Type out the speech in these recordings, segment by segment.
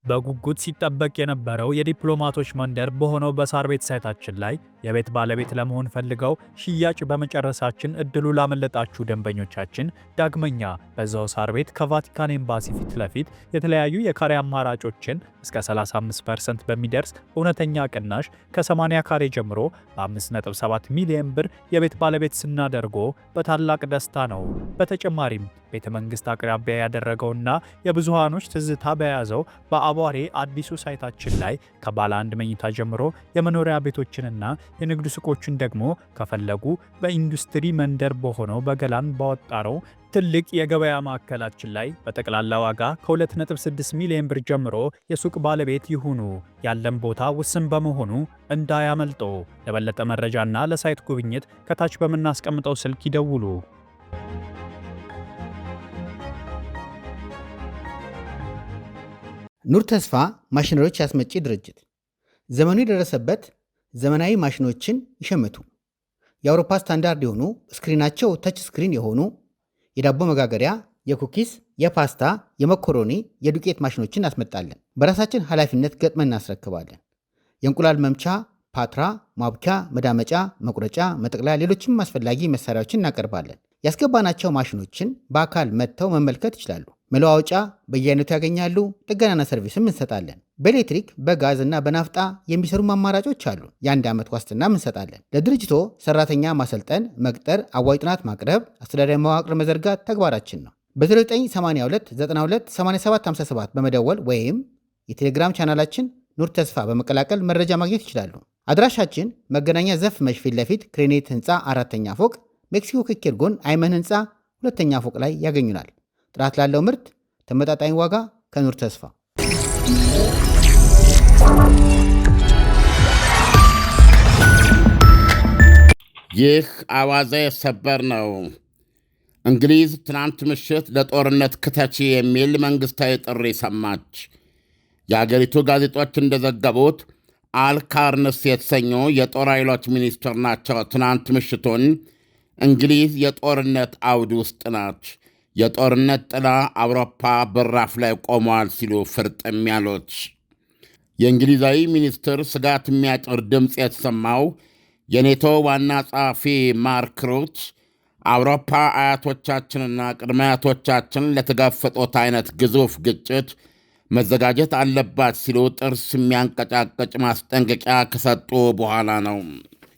በጉጉት ሲጠበቅ የነበረው የዲፕሎማቶች መንደር በሆነው በሳር ቤት ሳይታችን ላይ የቤት ባለቤት ለመሆን ፈልገው ሽያጭ በመጨረሳችን እድሉ ላመለጣችሁ ደንበኞቻችን ዳግመኛ በዛው ሳር ቤት ከቫቲካን ኤምባሲ ፊት ለፊት የተለያዩ የካሬ አማራጮችን እስከ 35% በሚደርስ እውነተኛ ቅናሽ ከ80 ካሬ ጀምሮ በ5.7 ሚሊዮን ብር የቤት ባለቤት ስናደርጎ በታላቅ ደስታ ነው። በተጨማሪም ቤተ መንግስት አቅራቢያ ያደረገውና የብዙሃኖች ትዝታ በያዘው በአቧሬ አዲሱ ሳይታችን ላይ ከባለ አንድ መኝታ ጀምሮ የመኖሪያ ቤቶችንና የንግድ ሱቆችን ደግሞ ከፈለጉ በኢንዱስትሪ መንደር በሆነው በገላን ባወጣረው ትልቅ የገበያ ማዕከላችን ላይ በጠቅላላ ዋጋ ከ2.6 ሚሊዮን ብር ጀምሮ የሱቅ ባለቤት ይሁኑ። ያለን ቦታ ውስን በመሆኑ እንዳያመልጦ። ለበለጠ መረጃና ለሳይት ጉብኝት ከታች በምናስቀምጠው ስልክ ይደውሉ። ኑር ተስፋ ማሽነሪዎች አስመጪ ድርጅት ዘመኑ የደረሰበት ዘመናዊ ማሽኖችን ይሸምቱ። የአውሮፓ ስታንዳርድ የሆኑ ስክሪናቸው ተች ስክሪን የሆኑ የዳቦ መጋገሪያ፣ የኩኪስ፣ የፓስታ፣ የመኮሮኒ፣ የዱቄት ማሽኖችን እናስመጣለን። በራሳችን ኃላፊነት ገጥመን እናስረክባለን። የእንቁላል መምቻ፣ ፓትራ፣ ማቡኪያ፣ መዳመጫ፣ መቁረጫ፣ መጠቅለያ፣ ሌሎችም አስፈላጊ መሳሪያዎችን እናቀርባለን። ያስገባናቸው ማሽኖችን በአካል መጥተው መመልከት ይችላሉ። መለዋወጫ በየአይነቱ ያገኛሉ። ጥገናና ሰርቪስም እንሰጣለን። በኤሌክትሪክ በጋዝ እና በናፍጣ የሚሰሩ አማራጮች አሉ። የ1 ዓመት ዋስትናም እንሰጣለን። ለድርጅቶ ሰራተኛ ማሰልጠን፣ መቅጠር፣ አዋጭ ጥናት ማቅረብ፣ አስተዳደራዊ መዋቅር መዘርጋት ተግባራችን ነው። በ0982 92 87 57 በመደወል ወይም የቴሌግራም ቻናላችን ኑር ተስፋ በመቀላቀል መረጃ ማግኘት ይችላሉ። አድራሻችን መገናኛ ዘፍ መሽ ፊት ለፊት ክሬኔት ህንፃ 4ኛ ፎቅ፣ ሜክሲኮ ክኬር ጎን አይመን ህንፃ 2ኛ ፎቅ ላይ ያገኙናል። ጥራት ላለው ምርት ተመጣጣኝ ዋጋ ከኑር ተስፋ። ይህ አዋዜ ሰበር ነው። እንግሊዝ ትናንት ምሽት ለጦርነት ክተቺ የሚል መንግሥታዊ ጥሪ ሰማች። የአገሪቱ ጋዜጦች እንደዘገቡት አልካርንስ የተሰኙ የጦር ኃይሎች ሚኒስትር ናቸው ትናንት ምሽቱን እንግሊዝ የጦርነት አውድ ውስጥ ናች፣ የጦርነት ጥላ አውሮፓ በራፍ ላይ ቆመዋል ሲሉ ፍርጥም ያሉት። የእንግሊዛዊ ሚኒስትር ስጋት የሚያጭር ድምፅ የተሰማው የኔቶ ዋና ጸሐፊ ማርክ ሩት አውሮፓ አያቶቻችንና ቅድመ አያቶቻችን ለተጋፈጡት አይነት ግዙፍ ግጭት መዘጋጀት አለባት ሲሉ ጥርስ የሚያንቀጫቀጭ ማስጠንቀቂያ ከሰጡ በኋላ ነው።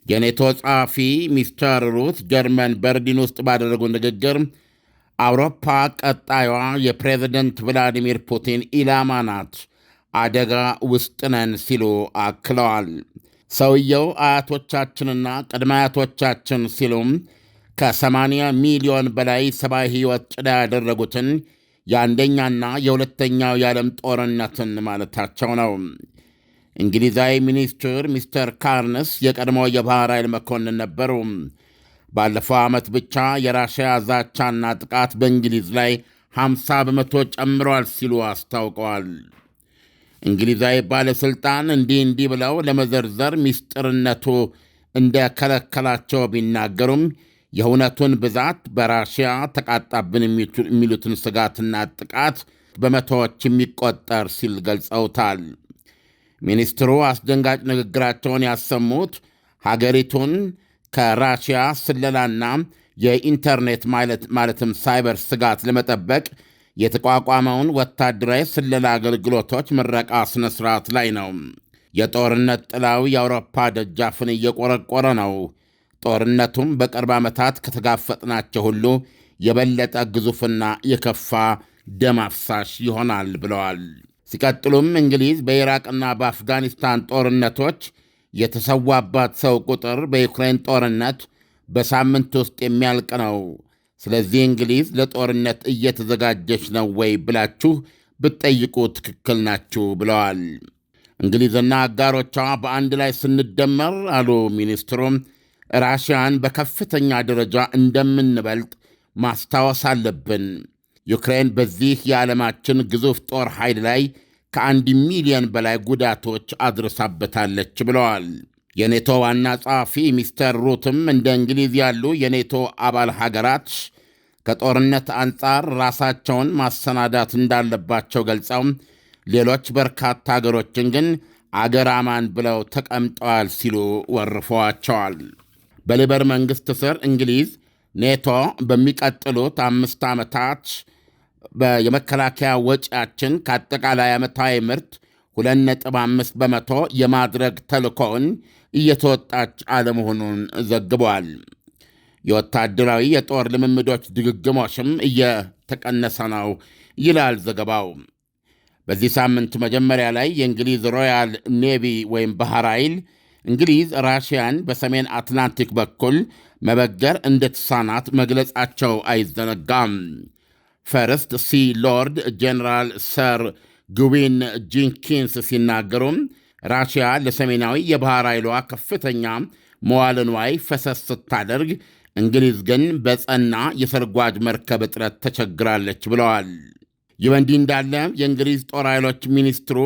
የኔቶ ጸሐፊ ሚስተር ሩት ጀርመን በርሊን ውስጥ ባደረጉ ንግግር አውሮፓ ቀጣዩዋ የፕሬዝደንት ቭላዲሚር ፑቲን ኢላማ ናት፣ አደጋ ውስጥ ነን ሲሉ አክለዋል። ሰውየው አያቶቻችንና ቅድመ አያቶቻችን ሲሉም ከ80 ሚሊዮን በላይ ሰብአዊ ሕይወት ጭዳ ያደረጉትን የአንደኛና የሁለተኛው የዓለም ጦርነትን ማለታቸው ነው። እንግሊዛዊ ሚኒስትር ሚስተር ካርንስ የቀድሞ የባሕር ኃይል መኮንን ነበሩ። ባለፈው ዓመት ብቻ የራሽያ ዛቻና ጥቃት በእንግሊዝ ላይ 50 በመቶ ጨምሯል ሲሉ አስታውቀዋል። እንግሊዛዊ ባለሥልጣን እንዲህ ብለው ለመዘርዘር ምስጢርነቱ እንደከለከላቸው ቢናገሩም የእውነቱን ብዛት በራሽያ ተቃጣብን የሚሉትን ስጋትና ጥቃት በመቶዎች የሚቆጠር ሲል ገልጸውታል። ሚኒስትሩ አስደንጋጭ ንግግራቸውን ያሰሙት ሀገሪቱን ከራሽያ ስለላና የኢንተርኔት ማለትም ሳይበር ስጋት ለመጠበቅ የተቋቋመውን ወታደራዊ ስለላ አገልግሎቶች ምረቃ ሥነ ሥርዓት ላይ ነው። የጦርነት ጥላው የአውሮፓ ደጃፍን እየቆረቆረ ነው። ጦርነቱም በቅርብ ዓመታት ከተጋፈጥናቸው ሁሉ የበለጠ ግዙፍና የከፋ ደም አፍሳሽ ይሆናል ብለዋል። ሲቀጥሉም እንግሊዝ በኢራቅና በአፍጋኒስታን ጦርነቶች የተሰዋባት ሰው ቁጥር በዩክሬን ጦርነት በሳምንት ውስጥ የሚያልቅ ነው። ስለዚህ እንግሊዝ ለጦርነት እየተዘጋጀች ነው ወይ ብላችሁ ብትጠይቁ ትክክል ናችሁ ብለዋል። እንግሊዝና አጋሮቿ በአንድ ላይ ስንደመር አሉ ሚኒስትሩም ራሽያን በከፍተኛ ደረጃ እንደምንበልጥ ማስታወስ አለብን። ዩክሬን በዚህ የዓለማችን ግዙፍ ጦር ኃይል ላይ ከ1 ሚሊዮን በላይ ጉዳቶች አድርሳበታለች ብለዋል። የኔቶ ዋና ጸሐፊ ሚስተር ሩትም እንደ እንግሊዝ ያሉ የኔቶ አባል ሀገራት ከጦርነት አንጻር ራሳቸውን ማሰናዳት እንዳለባቸው ገልጸው ሌሎች በርካታ አገሮችን ግን አገር አማን ብለው ተቀምጠዋል ሲሉ ወርፈዋቸዋል። በሌበር መንግሥት ስር እንግሊዝ ኔቶ በሚቀጥሉት 5 ዓመታት የመከላከያ ወጪያችን ከአጠቃላይ ዓመታዊ ምርት 2.5 በመቶ የማድረግ ተልእኮውን እየተወጣች አለመሆኑን ዘግቧል። የወታደራዊ የጦር ልምምዶች ድግግሞሽም እየተቀነሰ ነው ይላል ዘገባው። በዚህ ሳምንት መጀመሪያ ላይ የእንግሊዝ ሮያል ኔቪ ወይም ባህር ኃይል እንግሊዝ ራሽያን በሰሜን አትላንቲክ በኩል መበገር እንደተሳናት መግለጻቸው አይዘነጋም። ፈርስት ሲ ሎርድ ጄኔራል ሰር ጉዊን ጂንኪንስ ሲናገሩም ራሽያ ለሰሜናዊ የባህር ኃይሏ ከፍተኛ መዋለ ንዋይ ፈሰስ ስታደርግ፣ እንግሊዝ ግን በጸና የሰርጓጅ መርከብ እጥረት ተቸግራለች ብለዋል። ይህ በእንዲህ እንዳለ የእንግሊዝ ጦር ኃይሎች ሚኒስትሩ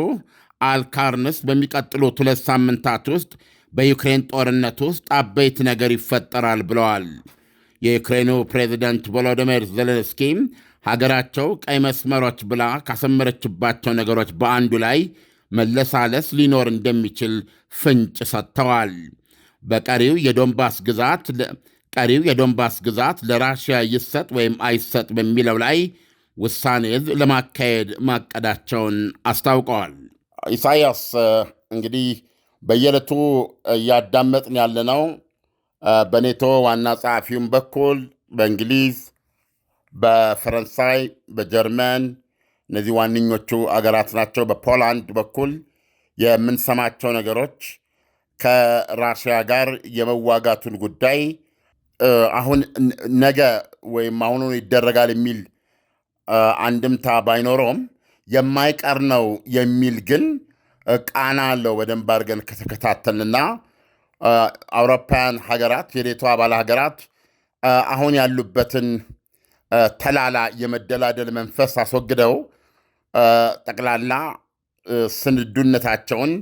አልካርንስ በሚቀጥሉት 2 ሳምንታት ውስጥ በዩክሬን ጦርነት ውስጥ አበይት ነገር ይፈጠራል ብለዋል። የዩክሬኑ ፕሬዚደንት ቮሎዲሚር ዜሌንስኪ ሀገራቸው ቀይ መስመሮች ብላ ካሰመረችባቸው ነገሮች በአንዱ ላይ መለሳለስ ሊኖር እንደሚችል ፍንጭ ሰጥተዋል። ቀሪው የዶንባስ ግዛት ለራሽያ ይሰጥ ወይም አይሰጥ በሚለው ላይ ውሳኔ ለማካሄድ ማቀዳቸውን አስታውቀዋል። ኢሳያስ እንግዲህ በየዕለቱ እያዳመጥን ያለነው በኔቶ ዋና ጸሐፊውም በኩል በእንግሊዝ፣ በፈረንሳይ፣ በጀርመን እነዚህ ዋነኞቹ አገራት ናቸው። በፖላንድ በኩል የምንሰማቸው ነገሮች ከራሽያ ጋር የመዋጋቱን ጉዳይ አሁን ነገ ወይም አሁኑ ይደረጋል የሚል አንድምታ ባይኖረውም የማይቀር ነው የሚል ግን ቃና አለው። በደንብ አድርገን ከተከታተልና አውሮፓውያን ሀገራት የኔቶ አባል ሀገራት አሁን ያሉበትን ተላላ የመደላደል መንፈስ አስወግደው ጠቅላላ ስንዱነታቸውን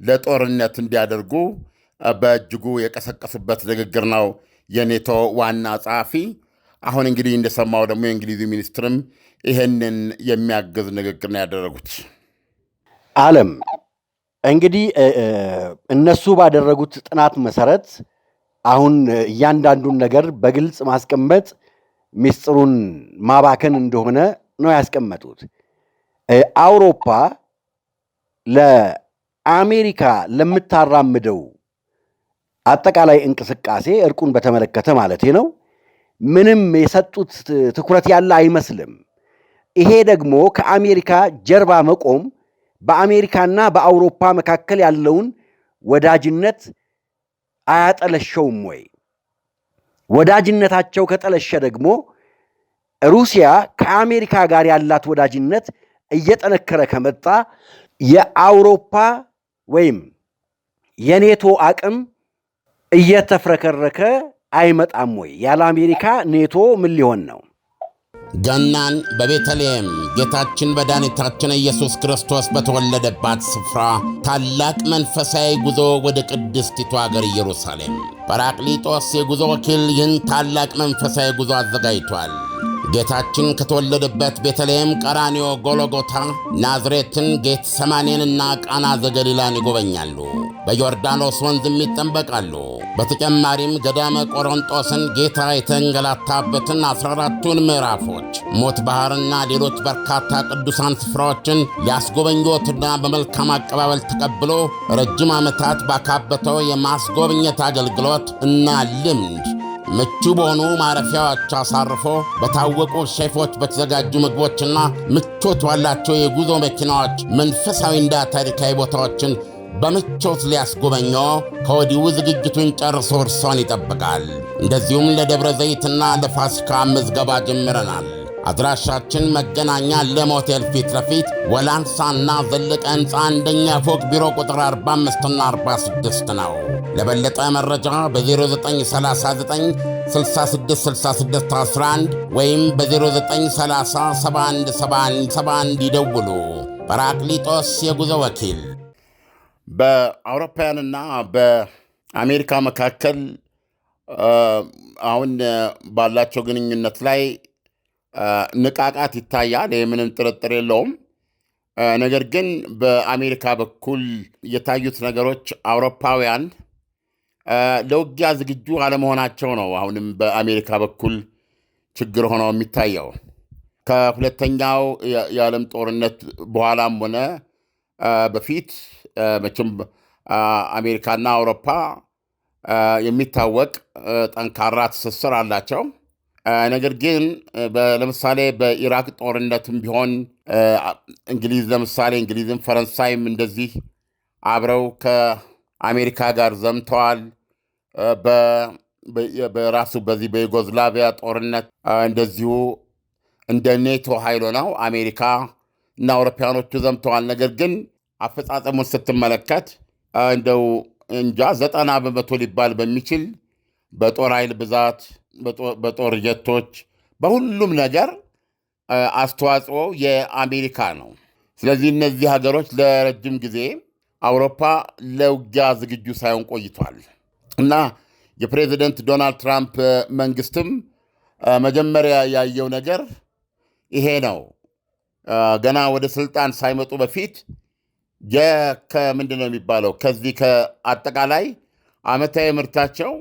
ለጦርነት እንዲያደርጉ በእጅጉ የቀሰቀሱበት ንግግር ነው የኔቶ ዋና ጸሐፊ። አሁን እንግዲህ እንደሰማው ደግሞ የእንግሊዙ ሚኒስትርም ይህንን የሚያግዝ ንግግር ነው ያደረጉት። ዓለም እንግዲህ እነሱ ባደረጉት ጥናት መሰረት አሁን እያንዳንዱን ነገር በግልጽ ማስቀመጥ ሚስጥሩን ማባከን እንደሆነ ነው ያስቀመጡት። አውሮፓ ለአሜሪካ ለምታራምደው አጠቃላይ እንቅስቃሴ እርቁን በተመለከተ ማለት ነው ምንም የሰጡት ትኩረት ያለ አይመስልም። ይሄ ደግሞ ከአሜሪካ ጀርባ መቆም በአሜሪካና በአውሮፓ መካከል ያለውን ወዳጅነት አያጠለሸውም ወይ? ወዳጅነታቸው ከጠለሸ ደግሞ ሩሲያ ከአሜሪካ ጋር ያላት ወዳጅነት እየጠነከረ ከመጣ የአውሮፓ ወይም የኔቶ አቅም እየተፍረከረከ አይመጣም ወይ? ያለ አሜሪካ ኔቶ ምን ሊሆን ነው? ገናን በቤተልሔም ጌታችን መድኃኒታችን ኢየሱስ ክርስቶስ በተወለደባት ስፍራ ታላቅ መንፈሳዊ ጉዞ ወደ ቅድስቲቱ አገር ኢየሩሳሌም ጰራቅሊጦስ የጉዞ ወኪል ይህን ታላቅ መንፈሳዊ ጉዞ አዘጋጅቷል። ጌታችን ከተወለደበት ቤተልሔም፣ ቀራንዮ፣ ጎልጎታ፣ ናዝሬትን፣ ጌተሰማኔንና ቃና ዘገሊላን ይጎበኛሉ። በዮርዳኖስ ወንዝም ይጠመቃሉ። በተጨማሪም ገዳመ ቆሮንጦስን ጌታ የተንገላታበትን 14ቱን ምዕራፎች፣ ሞት ባሕርና ሌሎች በርካታ ቅዱሳን ስፍራዎችን ሊያስጎበኞትና በመልካም አቀባበል ተቀብሎ ረጅም ዓመታት ባካበተው የማስጎብኘት አገልግሎት እና ልምድ ምቹ በሆኑ ማረፊያዎች አሳርፎ በታወቁ ሼፎች በተዘጋጁ ምግቦችና ምቾት ባላቸው የጉዞ መኪናዎች መንፈሳዊና ታሪካዊ ቦታዎችን በምቾት ሊያስጎበኞ ከወዲሁ ዝግጅቱን ጨርሶ እርሶን ይጠብቃል። እንደዚሁም ለደብረ ዘይትና ለፋሲካ ምዝገባ ጀምረናል። አድራሻችን መገናኛ ለም ሆቴል ፊት ለፊት ወላንሳና ዘለቀ ሕንፃ አንደኛ ፎቅ ቢሮ ቁጥር 45ና 46 ነው። ለበለጠ መረጃ በ0939 666611 ወይም በ0930 717171 ይደውሉ። ጰራቅሊጦስ የጉዞ ወኪል። በአውሮፓውያንና በአሜሪካ መካከል አሁን ባላቸው ግንኙነት ላይ ንቃቃት ይታያል። ምንም ጥርጥር የለውም። ነገር ግን በአሜሪካ በኩል የታዩት ነገሮች አውሮፓውያን ለውጊያ ዝግጁ አለመሆናቸው ነው አሁንም በአሜሪካ በኩል ችግር ሆነው የሚታየው። ከሁለተኛው የዓለም ጦርነት በኋላም ሆነ በፊት መቼም አሜሪካና አውሮፓ የሚታወቅ ጠንካራ ትስስር አላቸው። ነገር ግን ለምሳሌ በኢራቅ ጦርነትም ቢሆን እንግሊዝ ለምሳሌ እንግሊዝም ፈረንሳይም እንደዚህ አብረው ከአሜሪካ ጋር ዘምተዋል። በራሱ በዚህ በዩጎዝላቪያ ጦርነት እንደዚሁ እንደ ኔቶ ኃይል ሆነው አሜሪካ እና አውሮፓውያኖቹ ዘምተዋል። ነገር ግን አፈጻጸሙን ስትመለከት እንደው እንጃ 90% ሊባል በሚችል በጦር ኃይል ብዛት፣ በጦር ጀቶች፣ በሁሉም ነገር አስተዋጽኦ የአሜሪካ ነው። ስለዚህ እነዚህ ሀገሮች ለረጅም ጊዜ አውሮፓ ለውጊያ ዝግጁ ሳይሆን ቆይቷል እና የፕሬዚደንት ዶናልድ ትራምፕ መንግስትም መጀመሪያ ያየው ነገር ይሄ ነው። ገና ወደ ስልጣን ሳይመጡ በፊት ከምንድን ነው የሚባለው ከዚህ ከአጠቃላይ ዓመታዊ ምርታቸው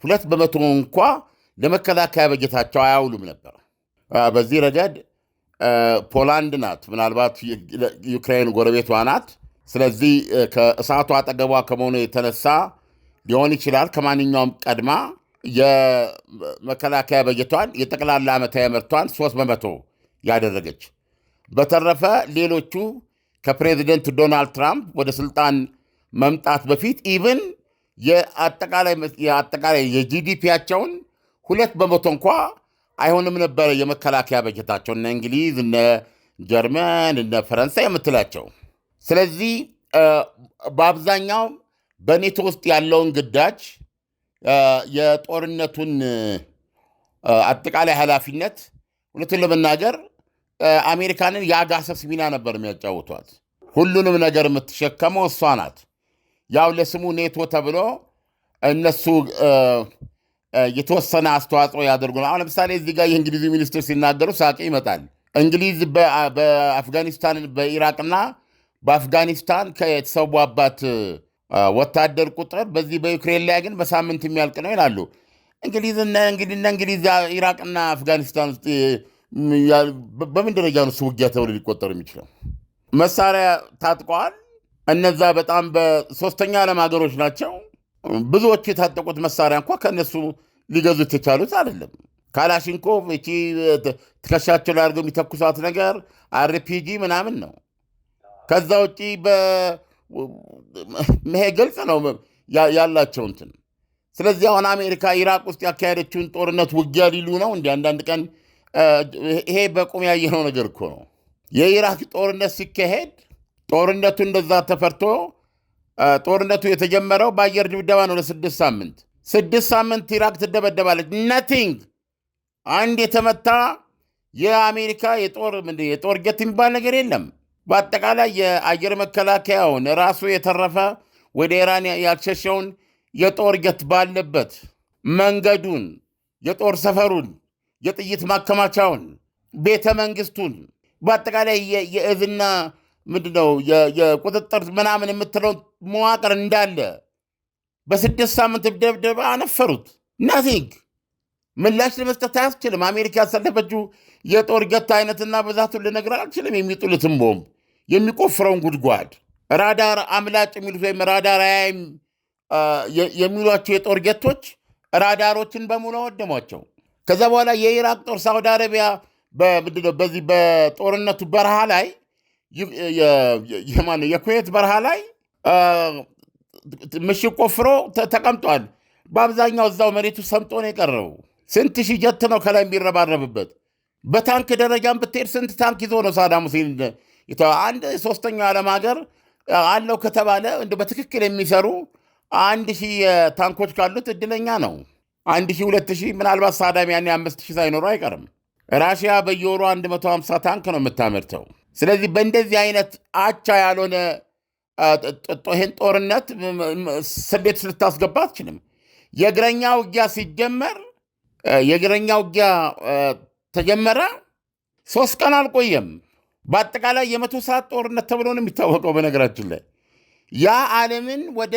2% እንኳ ለመከላከያ በጀታቸው አያውሉም ነበር። በዚህ ረገድ ፖላንድ ናት፣ ምናልባት ዩክሬን ጎረቤቷ ናት። ስለዚህ ከእሳቱ አጠገቧ ከመሆኑ የተነሳ ሊሆን ይችላል ከማንኛውም ቀድማ የመከላከያ በጀቷን የጠቅላላ ዓመታዊ ምርቷን 3% ያደረገች። በተረፈ ሌሎቹ ከፕሬዚደንት ዶናልድ ትራምፕ ወደ ስልጣን መምጣት በፊት ኢቭን የአጠቃላይ የጂዲፒያቸውን 2% እንኳ አይሆንም ነበረ የመከላከያ በጀታቸው፣ እነ እንግሊዝ፣ እነ ጀርመን፣ እነ ፈረንሳይ የምትላቸው። ስለዚህ በአብዛኛው በኔቶ ውስጥ ያለውን ግዳጅ የጦርነቱን አጠቃላይ ኃላፊነት እውነቱን ለመናገር አሜሪካንን የአጋሰስ ሚና ነበር የሚያጫውቷት። ሁሉንም ነገር የምትሸከመው እሷ ናት። ያው ለስሙ ኔቶ ተብሎ እነሱ የተወሰነ አስተዋጽኦ ያደርጉ ነው። አሁን ለምሳሌ እዚህ ጋር የእንግሊዙ ሚኒስትር ሲናገሩ ሳቄ ይመጣል። እንግሊዝ በአፍጋኒስታን በኢራቅና በአፍጋኒስታን የተሰዋባት ወታደር ቁጥር በዚህ በዩክሬን ላይ ግን በሳምንት የሚያልቅ ነው ይላሉ። እንግሊዝ ኢራቅና አፍጋኒስታን ውስጥ በምን ደረጃ ነው ውጊያ ተብሎ ሊቆጠር የሚችለው? መሳሪያ ታጥቀዋል። እነዛ በጣም በሶስተኛ ዓለም ሀገሮች ናቸው። ብዙዎቹ የታጠቁት መሳሪያ እንኳ ከእነሱ ሊገዙት የቻሉት አይደለም። ካላሽንኮቭ እቺ ትከሻቸው ላይ አድርገው የሚተኩሳት ነገር አርፒጂ ምናምን ነው። ከዛ ውጪ ይሄ ግልጽ ነው ያላቸው እንትን። ስለዚህ አሁን አሜሪካ ኢራቅ ውስጥ ያካሄደችውን ጦርነት ውጊያ ሊሉ ነው እንዲ አንዳንድ ቀን ይሄ በቁም ያየነው ነገር እኮ ነው። የኢራቅ ጦርነት ሲካሄድ ጦርነቱ እንደዛ ተፈርቶ ጦርነቱ የተጀመረው በአየር ድብደባ ነው። ለ6 ሳምንት ኢራቅ ትደበደባለች። ነቲንግ አንድ የተመታ የአሜሪካ የጦር ጀት የሚባል ነገር የለም። በአጠቃላይ የአየር መከላከያውን ራሱ የተረፈ ወደ ኢራን ያልሸሸውን የጦር ጀት ባለበት መንገዱን፣ የጦር ሰፈሩን፣ የጥይት ማከማቻውን፣ ቤተ መንግስቱን በአጠቃላይ የእዝና ምንድነው የቁጥጥር ምናምን የምትለው መዋቅር እንዳለ በ6 ሳምንት ድብደባ አነፈሩት። ናቲንግ ምላሽ ለመስጠት አያስችልም። አሜሪካ ያሳለፈችው የጦር ጀት አይነትና ብዛቱን ልነግርህ አልችልም። የሚጥሉትን ቦምብ፣ የሚቆፍረውን ጉድጓድ፣ ራዳር አምላጭ የሚሉት ወይም ራዳር አያይም የሚሏቸው የጦር ጀቶች ራዳሮችን በሙሉ ወደሟቸው። ከዛ በኋላ የኢራቅ ጦር ሳውዲ አረቢያ በዚህ በጦርነቱ በረሃ ላይ የኩዌት በረሃ ላይ ምሽግ ቆፍሮ ተቀምጧል። በአብዛኛው እዛው መሬቱ ሰምጦ ነው የቀረው። ስንት ሺህ ጀት ነው ከላይ የሚረባረብበት። በታንክ ደረጃም ብትሄድ ስንት ታንክ ይዞ ነው ሳዳም ሁሴን። አንድ ሶስተኛው ዓለም ሀገር አለው ከተባለ በትክክል የሚሰሩ 1000 ታንኮች ካሉት እድለኛ ነው። 1000 2000 ምናልባት ሳዳም ያኔ 5000 ሳይኖሩ አይቀርም። ራሽያ በየወሩ 150 ታንክ ነው የምታመርተው። ስለዚህ በእንደዚህ አይነት አቻ ያልሆነ ይህን ጦርነት ስሌት ልታስገባ አትችልም። የእግረኛ ውጊያ ሲጀመር የእግረኛ ውጊያ ተጀመረ 3 ቀን አልቆየም። በአጠቃላይ የ100 ሰዓት ጦርነት ተብሎ ነው የሚታወቀው። በነገራችን ላይ ያ ዓለምን ወደ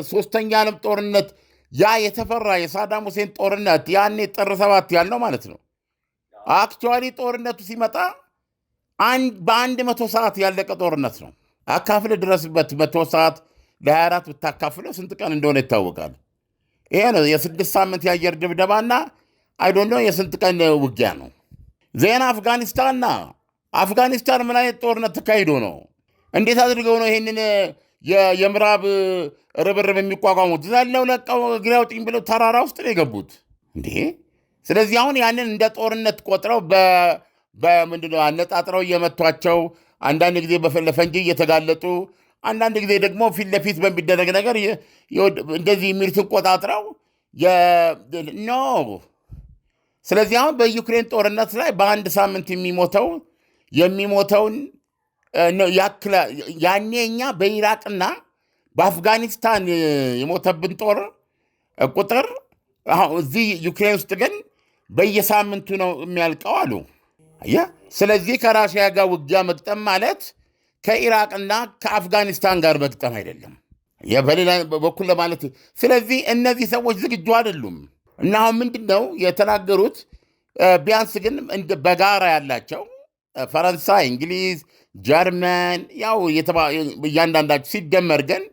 ሶስተኛ ዓለም ጦርነት ያ የተፈራ የሳዳም ሁሴን ጦርነት ያኔ ጥር 7 ያልነው ማለት ነው። አክቹዋሊ ጦርነቱ ሲመጣ በአንድ 100 ሰዓት ያለቀ ጦርነት ነው። አካፍለ ድረስበት 100 ሰዓት ለ24 ብታካፍለው ስንት ቀን እንደሆነ ይታወቃል። ይሄ ነው የ6 ሳምንት የአየር ድብደባና አይዶኖ የስንት ቀን ውጊያ ነው። ዜና አፍጋኒስታን ምን አይነት ጦርነት ተካሂዶ ነው? እንዴት አድርገው ነው ይህንን የምዕራብ ርብርብ የሚቋቋሙት? ዘለው ለቀው እግሬ አውጪኝ ብለው ተራራ ውስጥ ነው የገቡት እንዴ። ስለዚህ አሁን ያንን እንደ ጦርነት ቆጥረው በምንድነው አነጣጥረው እየመቷቸው፣ አንዳንድ ጊዜ ለፈንጂ እየተጋለጡ፣ አንዳንድ ጊዜ ደግሞ ፊት ለፊት በሚደረግ ነገር እንደዚህ የሚሉትን ቆጣጥረው ኖ። ስለዚህ አሁን በዩክሬን ጦርነት ላይ በአንድ ሳምንት የሚሞተውን ያኔ እኛ በኢራቅና በአፍጋኒስታን የሞተብን ጦር ቁጥር እዚህ ዩክሬን ውስጥ ግን በየሳምንቱ ነው የሚያልቀው አሉ። ስለዚህ ከራሽያ ጋር ውጊያ መግጠም ማለት ከኢራቅና ከአፍጋኒስታን ጋር መግጠም አይደለም፣ በሌላ በኩል ለማለት። ስለዚህ እነዚህ ሰዎች ዝግጁ አይደሉም። እና አሁን ምንድን ነው የተናገሩት? ቢያንስ ግን በጋራ ያላቸው ፈረንሳይ፣ እንግሊዝ፣ ጀርመን ያው እያንዳንዳቸው ሲደመር ግን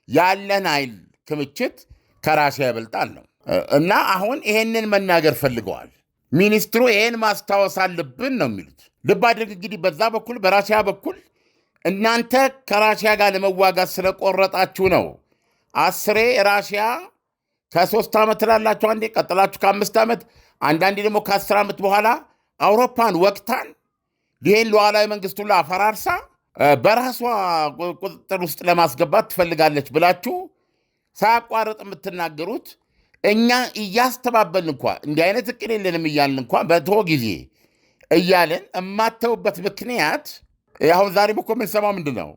ያለን ኃይል ክምችት ከራሽያ ይበልጣል ነው። እና አሁን ይሄንን መናገር ፈልገዋል ሚኒስትሩ። ይሄን ማስታወስ አለብን ነው የሚሉት። ልብ አድርግ እንግዲህ በዛ በኩል በራሽያ በኩል እናንተ ከራሽያ ጋር ለመዋጋት ስለቆረጣችሁ ነው 10 ራሽያ ከ3 ዓመት ላላችሁ አንዴ ቀጥላችሁ ከ5 ዓመት አንዳንዴ ደግሞ ከ10 ዓመት በኋላ አውሮፓን ወቅታን ይህን ሉዓላዊ መንግስቱን አፈራርሳ በራሷ ቁጥጥር ውስጥ ለማስገባት ትፈልጋለች ብላችሁ ሳያቋርጥ የምትናገሩት እኛ እያስተባበልን እንኳ እንዲህ አይነት እቅድ የለንም እያልን እንኳ በተወ ጊዜ እያልን የማተውበት ምክንያት አሁን ዛሬ እኮ የምንሰማው ምንድን ነው?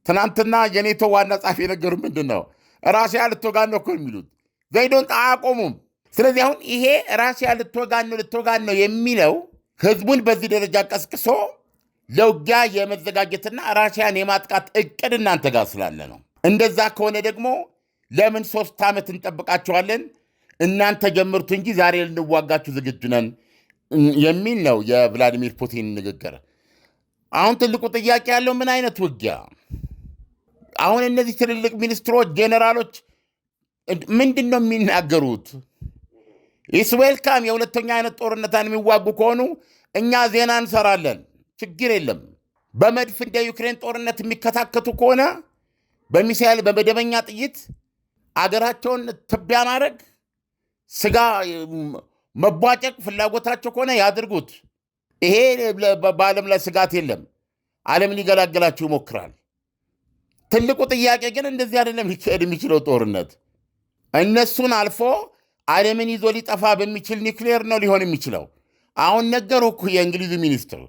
ትናንትና የኔቶ ዋና ጸሐፊ የነገሩ ምንድን ነው? ራሽያ ልትወጋን ነው እኮ የሚሉት ዘይዶን አያቆሙም። ስለዚህ አሁን ይሄ ራሽያ ልትወጋን ነው የሚለው ህዝቡን በዚህ ደረጃ ቀስቅሶ ለውጊያ የመዘጋጀትና ራሽያን የማጥቃት እቅድ እናንተ ጋር ስላለ ነው። እንደዛ ከሆነ ደግሞ ለምን 3 ዓመት እንጠብቃችኋለን? እናንተ ጀምሩት እንጂ ዛሬ ልንዋጋችሁ ዝግጁ ነን የሚል ነው የቭላዲሚር ፑቲን ንግግር። አሁን ትልቁ ጥያቄ ያለው ምን አይነት ውጊያ? አሁን እነዚህ ትልልቅ ሚኒስትሮች፣ ጄኔራሎች ምንድን ነው የሚናገሩት? ኢስ ዌልካም የሁለተኛ አይነት ጦርነትን የሚዋጉ ከሆኑ እኛ ዜና እንሰራለን፣ ችግር የለም። በመድፍ እንደ ዩክሬን ጦርነት የሚከታከቱ ከሆነ በሚሳይል በመደበኛ ጥይት አገራቸውን ትቢያ ማድረግ፣ ስጋ መቧጨቅ ፍላጎታቸው ከሆነ ያድርጉት። ይሄ በዓለም ላይ ስጋት የለም። ዓለም ሊገላገላችሁ ይሞክራል። ትልቁ ጥያቄ ግን እንደዚህ አይደለም ሊካሄድ የሚችለው ጦርነት። እነሱን አልፎ ዓለምን ይዞ ሊጠፋ በሚችል ኒውክሌር ነው ሊሆን የሚችለው። አሁን ነገሩ እኮ የእንግሊዙ ሚኒስትር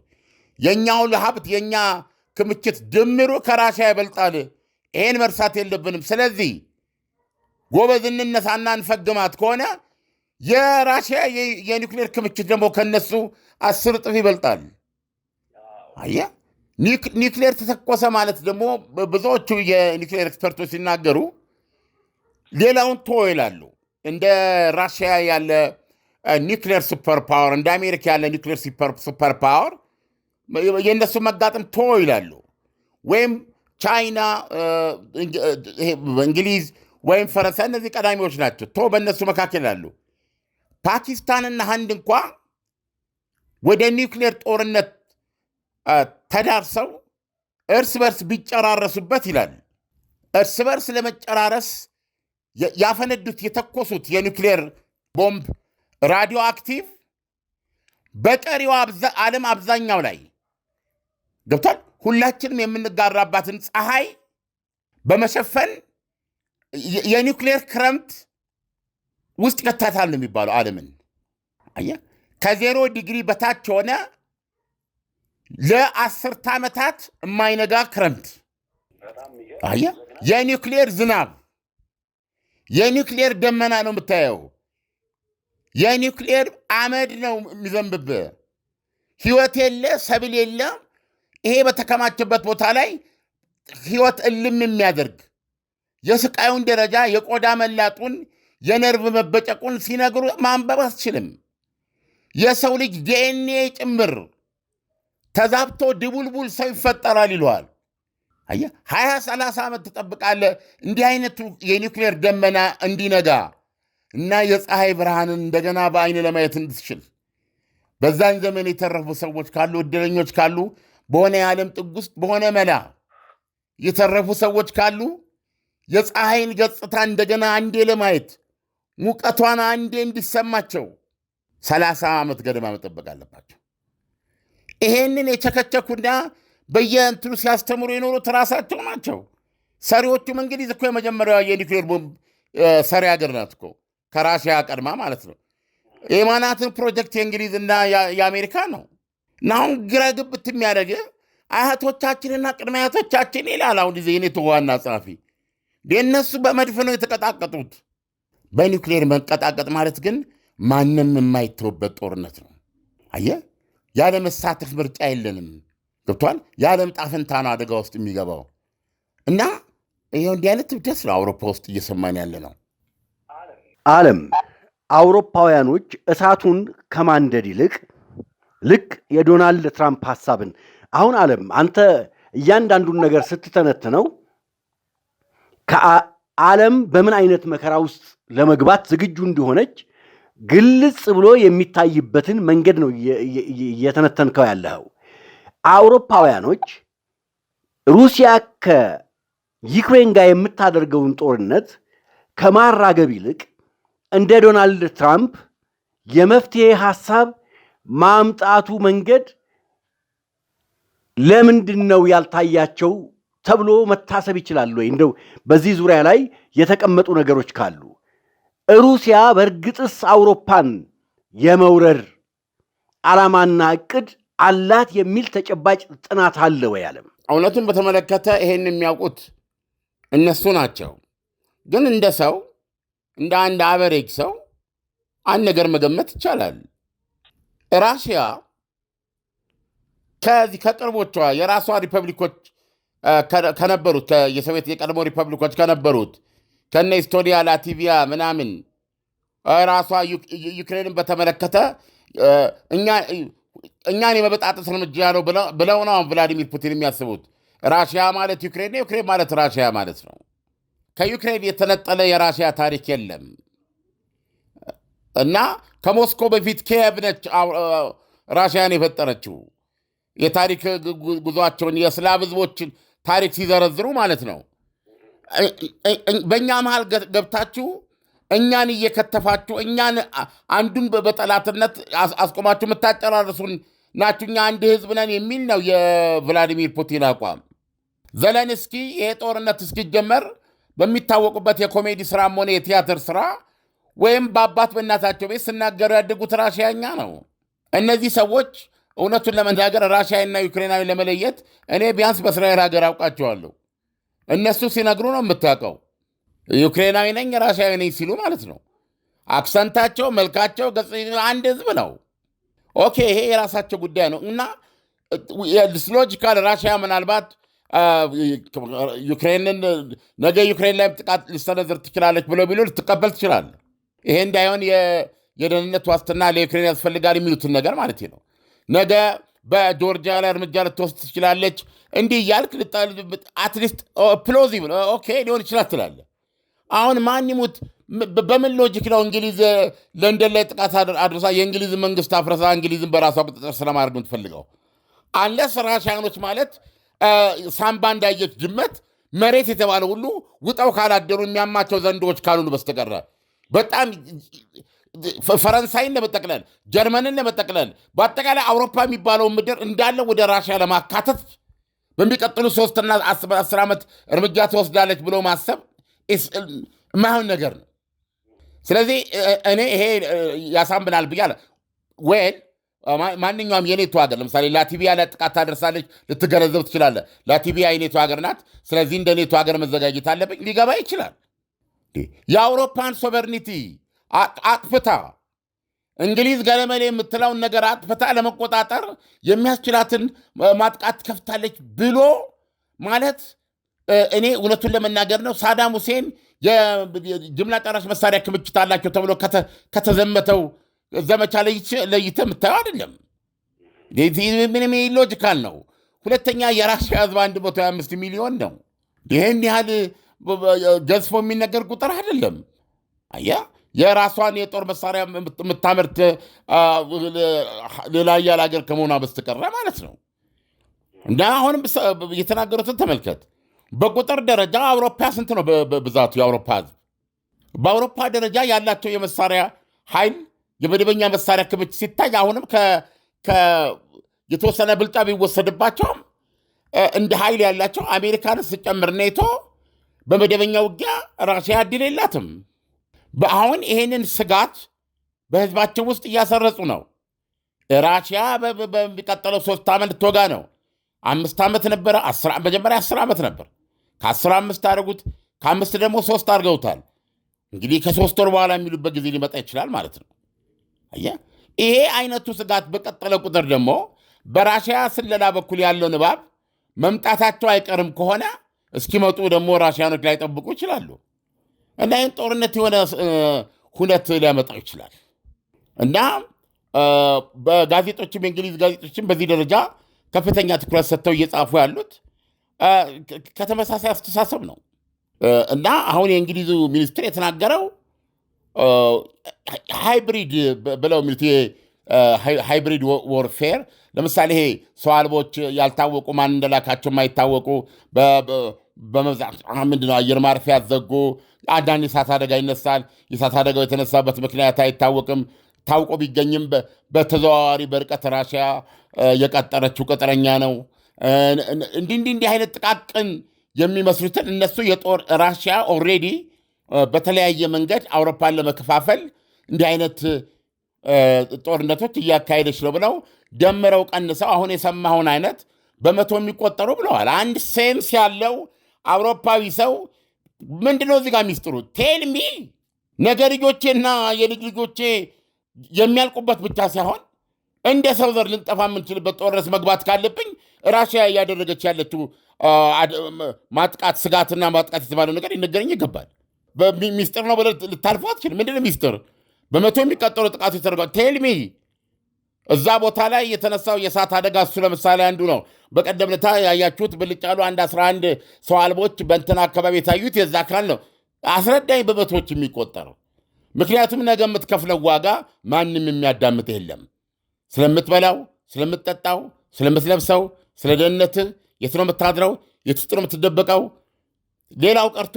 የእኛውን ሀብት የእኛ ክምችት ድምሩ ከራሽያ ይበልጣል። ይሄን መርሳት የለብንም። ስለዚህ ጎበዝ እንነሳና እንፈግማት ከሆነ የራሽያ የኒውክሌር ክምችት ደግሞ ከነሱ 10 እጥፍ ይበልጣል። አየህ፣ ኒውክሌር ተተኮሰ ማለት ደግሞ ብዙዎቹ የኒውክሌር ኤክስፐርቶች ሲናገሩ ሌላውን ቶ ይላሉ። እንደ ራሽያ ያለ ኒውክሌር ሱፐር ፓወር፣ እንደ አሜሪካ ያለ ኒውክሌር ሱፐር ፓወር የእነሱ መጋጠም ቶ ይላሉ። ወይም ቻይና፣ እንግሊዝ ወይም ፈረንሳይ እነዚህ ቀዳሚዎች ናቸው። ቶ በእነሱ መካከል ይላሉ። ፓኪስታንና ህንድ እንኳ ወደ ኒውክሌር ጦርነት ተዳርሰው እርስ በርስ ቢጨራረሱበት ይላል። እርስ በርስ ለመጨራረስ ያፈነዱት የተኮሱት የኒውክሌር ቦምብ ራዲዮ አክቲቭ በቀሪው ዓለም አብዛኛው ላይ ገብቷል። ሁላችንም የምንጋራባትን ፀሐይ በመሸፈን የኒውክሌር ክረምት ውስጥ ይከታታል ነው የሚባለው። ዓለምን አየህ፣ ከ0 ዲግሪ በታች ሆነ ለ10 ዓመታት የማይነጋ ክረምት። አየህ፣ የኒውክሌር ዝናብ፣ የኒውክሌር ደመና ነው የምታየው። የኒውክሌር አመድ ነው የሚዘንብብህ። ህይወት የለ፣ ሰብል የለ። ይሄ በተከማቸበት ቦታ ላይ ህይወት እልም የሚያደርግ የስቃዩን ደረጃ የቆዳ መላጡን የነርቭ መበጨቁን ሲነግሩ ማንበብ አትችልም። የሰው ልጅ ዲኤንኤ ጭምር ተዛብቶ ድቡልቡል ሰው ይፈጠራል ይለዋል። አየህ 20-30 ዓመት ትጠብቃለህ እንዲህ አይነቱ የኒውክሌር ደመና እንዲነጋ እና የፀሐይ ብርሃንን እንደገና በአይን ለማየት እንድትችል። በዛን ዘመን የተረፉ ሰዎች ካሉ ዕድለኞች ካሉ በሆነ የዓለም ጥግ ውስጥ በሆነ መላ የተረፉ ሰዎች ካሉ የፀሐይን ገጽታ እንደገና አንዴ ለማየት ሙቀቷን አንዴ እንዲሰማቸው 30 ዓመት ገደማ መጠበቅ አለባቸው። ይሄንን የቸከቸኩና በየእንትኑ ሲያስተምሩ የኖሩት ራሳቸው ናቸው። ሰሪዎቹም እንግሊዝ እኮ የመጀመሪያዋ የኒውክሌር ቦምብ ሰሪ ሀገር ናት እኮ ከራሽያ ቀድማ ማለት ነው። የማናትን ፕሮጀክት የእንግሊዝና የአሜሪካ ነው። እና አሁን ግራ ግብት የሚያደርግ አያቶቻችንና ቅድመ አያቶቻችን ይላል አሁን ጊዜ የኔቶ ዋና ጸሐፊ እነሱ በመድፍ ነው የተቀጣቀጡት። በኒውክሌር መቀጣቀጥ ማለት ግን ማንም የማይተውበት ጦርነት ነው። አየህ ያለ መሳተፍ ምርጫ የለንም። ገብቷል። የዓለም ጣፍንታ ነው አደጋ ውስጥ የሚገባው። እና ይኸው እንዲህ አይነት እብደት ነው አውሮፓ ውስጥ እየሰማን ያለ ነው። ዓለም አውሮፓውያኖች እሳቱን ከማንደድ ይልቅ ልክ የዶናልድ ትራምፕ ሐሳብን አሁን ዓለም አንተ እያንዳንዱን ነገር ስትተነትነው ከዓለም በምን አይነት መከራ ውስጥ ለመግባት ዝግጁ እንደሆነች ግልጽ ብሎ የሚታይበትን መንገድ ነው እየተነተንከው ያለኸው። አውሮፓውያኖች ሩሲያ ከዩክሬን ጋር የምታደርገውን ጦርነት ከማራገብ ይልቅ እንደ ዶናልድ ትራምፕ የመፍትሄ ሐሳብ ማምጣቱ መንገድ ለምንድን ነው ያልታያቸው ተብሎ መታሰብ ይችላል ወይ? እንደው በዚህ ዙሪያ ላይ የተቀመጡ ነገሮች ካሉ ሩሲያ በእርግጥስ አውሮፓን የመውረር ዓላማና ዕቅድ አላት የሚል ተጨባጭ ጥናት አለ ወይ? ዓለም እውነቱን በተመለከተ ይሄን የሚያውቁት እነሱ ናቸው። ግን እንደ ሰው እንደ አንድ አቨሬጅ ሰው አንድ ነገር መገመት ይቻላል። ራሽያ ከዚህ ከቅርቦቿ የራሷ ሪፐብሊኮች ከነበሩት የሶቪየት የቀድሞ ሪፐብሊኮች ከነበሩት ከነ ኢስቶኒያ፣ ላቲቪያ ምናምን ራሷ ዩክሬንን በተመለከተ እኛን የመበጣጠስ እርምጃ ነው ብለው ነው ቭላዲሚር ፑቲን የሚያስቡት። ራሽያ ማለት ዩክሬን፣ ዩክሬን ማለት ራሽያ ማለት ነው። ከዩክሬን የተነጠለ የራሽያ ታሪክ የለም እና ከሞስኮ በፊት ኪየቭ ነች ራሽያን የፈጠረችው። የታሪክ ጉዟቸውን የስላቭ ህዝቦችን ታሪክ ሲዘረዝሩ ማለት ነው። በእኛ መሃል ገብታችሁ እኛን እየከተፋችሁ እኛን አንዱን በጠላትነት አስቆማችሁ የምታጨራርሱን ናችሁ፣ እኛ አንድ ህዝብ ነን የሚል ነው የቭላዲሚር ፑቲን አቋም። ዘለንስኪ ይሄ ጦርነት እስኪጀመር በሚታወቁበት የኮሜዲ ስራም ሆነ የቲያትር ስራ ወይም በአባት በእናታቸው ቤት ስናገሩ ያደጉት ራሽያኛ ነው። እነዚህ ሰዎች እውነቱን ለመናገር ራሽያና ዩክሬናዊ ለመለየት እኔ ቢያንስ በእስራኤል ሀገር አውቃቸዋለሁ። እነሱ ሲነግሩ ነው የምታውቀው። ዩክሬናዊ ነኝ ራሽያዊ ነኝ ሲሉ ማለት ነው። አክሰንታቸው፣ መልካቸው አንድ ህዝብ ነው። ኦኬ ይሄ የራሳቸው ጉዳይ ነው እና ሎጂካል ራሽያ ምናልባት ዩክሬንን ነገ ዩክሬን ላይ ጥቃት ሊሰነዝር ትችላለች ብሎ ቢሉ ልትቀበል ትችላለ። ይሄ እንዳይሆን የደህንነት ዋስትና ለዩክሬን ያስፈልጋል የሚሉትን ነገር ማለት ነው። ነገ በጆርጂያ ላይ እርምጃ ልትወስድ ትችላለች እንዲህ እያልክ አትሊስት ፕሎዚብል ኦኬ ሊሆን ይችላል ትላለ። አሁን ማን ይሙት በምን ሎጂክ ነው እንግሊዝ ለንደን ላይ ጥቃት አድርሳ የእንግሊዝ መንግስት አፍረሳ እንግሊዝን በራሷ ቁጥጥር ስለማድረግ የምትፈልገው? አንለስ ራሽያኖች ማለት ሳምባ እንዳየች ድመት መሬት የተባለ ሁሉ ውጠው ካላደሩ የሚያማቸው ዘንዶች ካልሆኑ በስተቀረ በጣም ፈረንሳይን ለመጠቅለል ጀርመንን ለመጠቅለል በአጠቃላይ አውሮፓ የሚባለውን ምድር እንዳለ ወደ ራሽያ ለማካተት በሚቀጥሉ 3 እና 10 ዓመት እርምጃ ትወስዳለች ብሎ ማሰብ የማይሆን ነገር ነው። ስለዚህ እኔ ይሄ ያሳምናል ብያለሁ። ወይን ማንኛውም የኔቶ ሀገር ለምሳሌ ላቲቪያ ላይ ጥቃት ታደርሳለች ልትገነዘብ ትችላለህ። ላቲቪያ የኔቶ ሀገር ናት። ስለዚህ እንደ ኔቶ ሀገር መዘጋጀት አለብኝ ሊገባ ይችላል። የአውሮፓን ሶቨርኒቲ አጥፍታ እንግሊዝ ገለመሌ የምትለውን ነገር አጥፍታ ለመቆጣጠር የሚያስችላትን ማጥቃት ከፍታለች ብሎ ማለት እኔ እውነቱን ለመናገር ነው ሳዳም ሁሴን የጅምላ ጨራሽ መሳሪያ ክምችት አላቸው ተብሎ ከተዘመተው ዘመቻ ለይተ የምታየው አይደለም። ምንም ሎጂካል ነው። ሁለተኛ የራሽያ ህዝብ 125 ሚሊዮን ነው። ይህን ያህል ገዝፎ የሚነገር ቁጥር አይደለም። የራሷን የጦር መሳሪያ የምታመርት ሌላ ያለ ሀገር ከመሆኗ በስተቀረ ማለት ነው። እና አሁንም የተናገሩትን ተመልከት። በቁጥር ደረጃ አውሮፓ ስንት ነው ብዛቱ? የአውሮፓ ህዝብ በአውሮፓ ደረጃ ያላቸው የመሳሪያ ኃይል የመደበኛ መሳሪያ ክምችት ሲታይ አሁንም የተወሰነ ብልጫ ቢወሰድባቸውም እንደ ኃይል ያላቸው አሜሪካን ስጨምር ኔቶ በመደበኛ ውጊያ ራሽያ ዕድል የላትም። አሁን ይሄንን ስጋት በህዝባቸው ውስጥ እያሰረጹ ነው። ራሽያ በሚቀጥለው 3 ዓመት ልትወጋ ነው። 5 ዓመት ነበረ፣ መጀመሪያ 10 ዓመት ነበር። ከ10 5 አድርጉት፣ ከ5 ደግሞ 3 አድርገውታል። እንግዲህ ከ3 ወር በኋላ የሚሉበት ጊዜ ሊመጣ ይችላል ማለት ነው። ይሄ አይነቱ ስጋት በቀጠለ ቁጥር ደግሞ በራሽያ ስለላ በኩል ያለው ንባብ መምጣታቸው አይቀርም ከሆነ እስኪመጡ ደግሞ ራሽያኖች ላይ ጠብቁ ይችላሉ እና ይህን ጦርነት የሆነ ሁነት ሊያመጣው ይችላል እና በጋዜጦችም የእንግሊዝ ጋዜጦችም በዚህ ደረጃ ከፍተኛ ትኩረት ሰጥተው እየጻፉ ያሉት ከተመሳሳይ አስተሳሰብ ነው እና አሁን የእንግሊዙ ሚኒስትር የተናገረው ሃይብሪድ ብለው የሚሉት ሃይብሪድ ወርፌር ለምሳሌ ይሄ ሰው አልቦች ያልታወቁ ማን እንደላካቸው የማይታወቁ በመብዛት ምንድነው አየር ማረፊያ ያዘጉ፣ አንዳንድ የእሳት አደጋ ይነሳል። የእሳት አደጋው የተነሳበት ምክንያት አይታወቅም። ታውቆ ቢገኝም በተዘዋዋሪ በርቀት ራሽያ የቀጠረችው ቅጥረኛ ነው። እንዲህ አይነት ጥቃቅን የሚመስሉትን እነሱ የጦር ራሽያ ኦልሬዲ በተለያየ መንገድ አውሮፓን ለመከፋፈል እንዲህ አይነት ጦርነቶች እያካሄደች ነው ብለው ደምረው ቀንሰው አሁን የሰማሁን አይነት በመቶ የሚቆጠሩ ብለዋል። አንድ ሴንስ ያለው አውሮፓዊ ሰው ምንድነው እዚህ ጋር ሚስጥሩ? ቴልሚ ነገ ልጆቼና የልጅ ልጆቼ የሚያልቁበት ብቻ ሳይሆን እንደ ሰው ዘር ልንጠፋ የምንችልበት ጦርነት መግባት ካለብኝ ራሽያ እያደረገች ያለችው ማጥቃት ስጋትና ማጥቃት የተባለው ነገር ሊነገረኝ ይገባል። ሚስጥር ነው ብለህ ልታልፈው አትችልም። ምንድነው ሚስጥር? በመቶ የሚቀጠሉ ጥቃቶች ተደርገዋል። ቴልሚ እዛ ቦታ ላይ የተነሳው የእሳት አደጋ እሱ ለምሳሌ አንዱ ነው። በቀደም ዕለት ያያችሁት ብልጭ ያሉ 11 ሰው አልቦች በእንትና አካባቢ የታዩት የዛ አካል ነው። አስረዳኝ። በመቶዎች የሚቆጠረው ምክንያቱም ነገ የምትከፍለው ዋጋ ማንም የሚያዳምጥ የለም። ስለምትበላው፣ ስለምትጠጣው፣ ስለምትለብሰው፣ ስለ ደህንነትህ፣ የት ነው የምታድረው፣ የት ውስጥ ነው የምትደበቀው፣ ሌላው ቀርቶ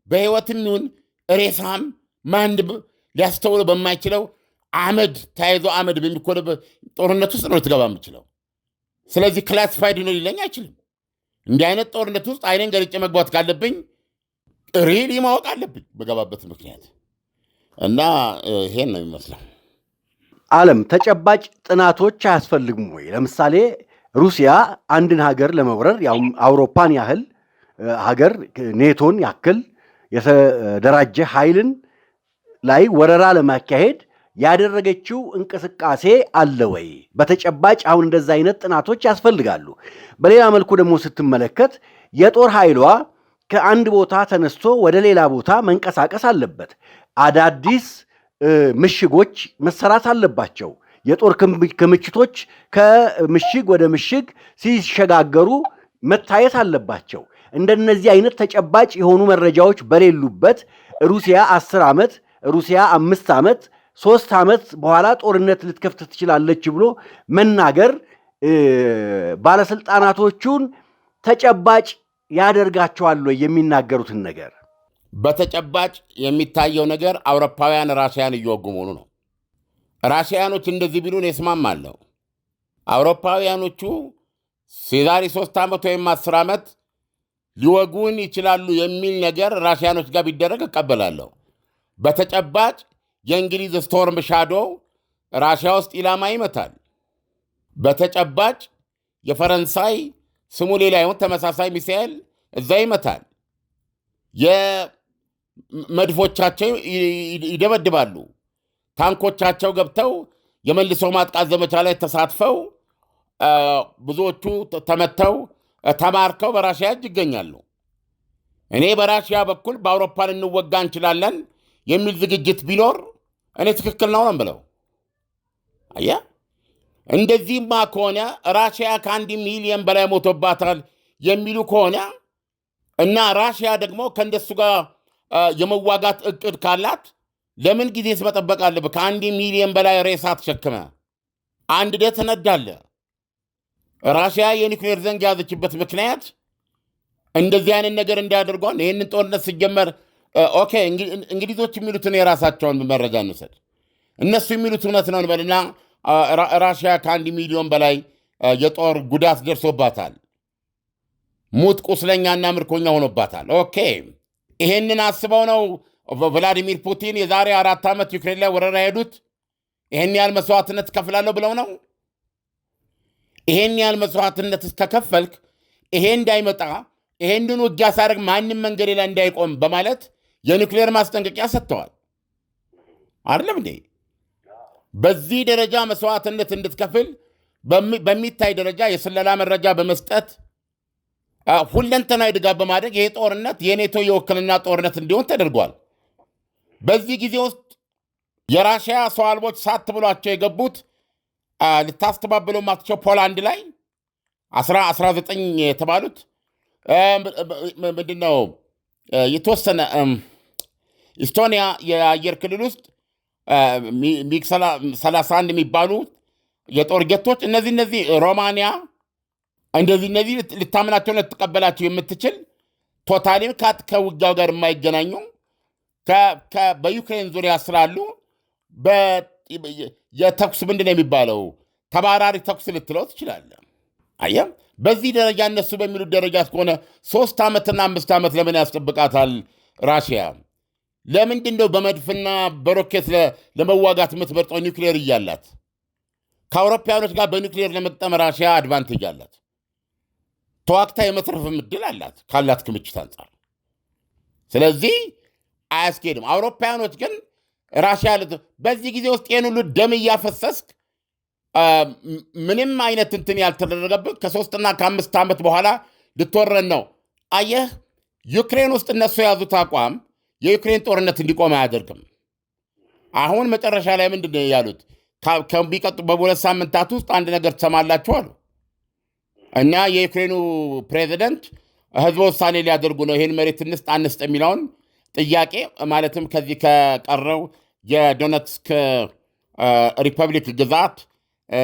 በሕይወትም ይሁን ሬሳም ማን ሊያስተውለው በማይችለው አመድ ተያይዞ አመድ በሚኮንበት ጦርነት ውስጥ ነው ልትገባ የምችለው። ስለዚህ ክላሲፋይድ ነው ሊለኝ አይችልም። እንዲህ አይነት ጦርነት ውስጥ አይኔን ገልጬ መግባት ካለብኝ ሪሊ ማወቅ አለብኝ በገባበት ምክንያት እና ይሄን ነው የሚመስለው። ዓለም ተጨባጭ ጥናቶች አያስፈልግም ወይ? ለምሳሌ ሩሲያ አንድን ሀገር ለመውረር ያውም አውሮፓን ያህል ሀገር ኔቶን ያክል የተደራጀ ኃይልን ላይ ወረራ ለማካሄድ ያደረገችው እንቅስቃሴ አለ ወይ? በተጨባጭ አሁን እንደዛ አይነት ጥናቶች ያስፈልጋሉ። በሌላ መልኩ ደግሞ ስትመለከት የጦር ኃይሏ ከአንድ ቦታ ተነስቶ ወደ ሌላ ቦታ መንቀሳቀስ አለበት። አዳዲስ ምሽጎች መሰራት አለባቸው። የጦር ክምችቶች ከምሽግ ወደ ምሽግ ሲሸጋገሩ መታየት አለባቸው። እንደነዚህ አይነት ተጨባጭ የሆኑ መረጃዎች በሌሉበት ሩሲያ 10 ዓመት ሩሲያ 5 ዓመት 3 ዓመት በኋላ ጦርነት ልትከፍት ትችላለች ብሎ መናገር ባለስልጣናቶቹን ተጨባጭ ያደርጋቸዋል ወይ? የሚናገሩትን ነገር በተጨባጭ የሚታየው ነገር አውሮፓውያን ራሽያን እየወጉ መሆኑ ነው። ራሽያኖች እንደዚህ ቢሉን እስማማለሁ። አውሮፓውያኖቹ የዛሬ 3 ዓመት ወይም 10 ዓመት ሊወጉን ይችላሉ የሚል ነገር ራሽያኖች ጋር ቢደረግ እቀበላለሁ። በተጨባጭ የእንግሊዝ ስቶርም ሻዶ ራሽያ ውስጥ ኢላማ ይመታል። በተጨባጭ የፈረንሳይ ስሙ ሌላ ይሆን ተመሳሳይ ሚሳኤል እዛ ይመታል። የመድፎቻቸው ይደበድባሉ። ታንኮቻቸው ገብተው የመልሶ ማጥቃት ዘመቻ ላይ ተሳትፈው ብዙዎቹ ተመተው ተማርከው በራሽያ እጅ ይገኛሉ። እኔ በራሽያ በኩል በአውሮፓ ልንወጋ እንችላለን የሚል ዝግጅት ቢኖር እኔ ትክክል ነው ብለው አየህ። እንደዚህማ ከሆነ ራሽያ ከ1 ሚሊዮን በላይ ሞቶባታል የሚሉ ከሆነ እና ራሽያ ደግሞ ከእንደሱ ጋር የመዋጋት እቅድ ካላት ለምን ጊዜ መጠበቅ አለብህ? ከ1 ሚሊዮን በላይ ሬሳ ተሸክመ አንድ ደ ተነዳለ። ራሽያ የኒውክሌር ዘንግ ያዘችበት ምክንያት እንደዚህ አይነት ነገር እንዳያደርጓል። ይህንን ጦርነት ሲጀመር ኦኬ እንግሊዞች የሚሉትን የራሳቸውን መረጃ እንውሰድ። እነሱ የሚሉት እውነት ነው እንበልና ራሽያ ከ1 ሚሊዮን በላይ የጦር ጉዳት ደርሶባታል። ሙት ቁስለኛና ምርኮኛ ሆኖባታል። ኦኬ ይሄንን አስበው ነው ቭላዲሚር ፑቲን የዛሬ 4 ዓመት ዩክሬን ላይ ወረራ ሄዱት። ይሄን ያህል መስዋዕትነት ከፍላለሁ ብለው ነው። ይሄን ያህል መስዋዕትነት እስከከፈልክ ይሄ እንዳይመጣ ይሄንን ውጊያ ሳደርግ ማንም መንገድ ላይ እንዳይቆም በማለት የኒውክሌር ማስጠንቀቂያ ሰጥተዋል። አይደለም እንዴ? በዚህ ደረጃ መስዋዕትነት እንድትከፍል በሚታይ ደረጃ የስለላ መረጃ በመስጠት ሁለንተናዊ ድጋፍ በማድረግ ይሄ ጦርነት የኔቶ የውክልና ጦርነት እንዲሆን ተደርጓል። በዚህ ጊዜ ውስጥ የራሽያ ሰው አልቦች ሳት ብሏቸው የገቡት ልታስተባብለው ማትቸው ፖላንድ ላይ 19 የተባሉት ምንድነው የተወሰነ ኢስቶኒያ የአየር ክልል ውስጥ ሚግ 31 የሚባሉ የጦር ጀቶች እነዚህ ሮማንያ እነዚህ ልታምናቸው ልትቀበላቸው የምትችል ቶታሊም ከውጊያው ጋር የማይገናኙ በዩክሬን ዙሪያ ስላሉ የተኩስ ምንድን ነው የሚባለው ተባራሪ ተኩስ ልትለው ትችላለህ። አየህ፣ በዚህ ደረጃ እነሱ በሚሉት ደረጃ ከሆነ 3 ዓመትና 5 ዓመት ለምን ያስጠብቃታል ራሽያ? ለምንድን ነው በመድፍና በሮኬት ለመዋጋት የምትመርጠው ኒውክሌር እያላት? ከአውሮፓውያኖች ጋር በኒውክሌር ለመቅጠም ራሽያ አድቫንቴጅ አላት። ተዋግታ የመትረፍ ዕድል አላት ካላት ክምችት አንጻር። ስለዚህ አያስኬድም። አውሮፓውያኖች ግን ራሽያ በዚህ ጊዜ ውስጥ ይህን ሁሉ ደም እያፈሰስክ ምንም አይነት እንትን ያልተደረገብህ ከ3 እና ከ5 ዓመት በኋላ ልትወረን ነው። አየህ፣ ዩክሬን ውስጥ እነሱ የያዙት አቋም የዩክሬን ጦርነት እንዲቆም አያደርግም። አሁን መጨረሻ ላይ ምንድን ነው ያሉት? ከሚቀጡ በ2 ሳምንታት ውስጥ አንድ ነገር ትሰማላችሁ አሉ እና የዩክሬኑ ፕሬዚደንት ህዝበ ውሳኔ ሊያደርጉ ነው ይህን መሬት እንስጥ አንስጥ የሚለውን ጥያቄ ማለትም ከዚህ ከቀረው የዶኔትስክ ሪፐብሊክ ግዛት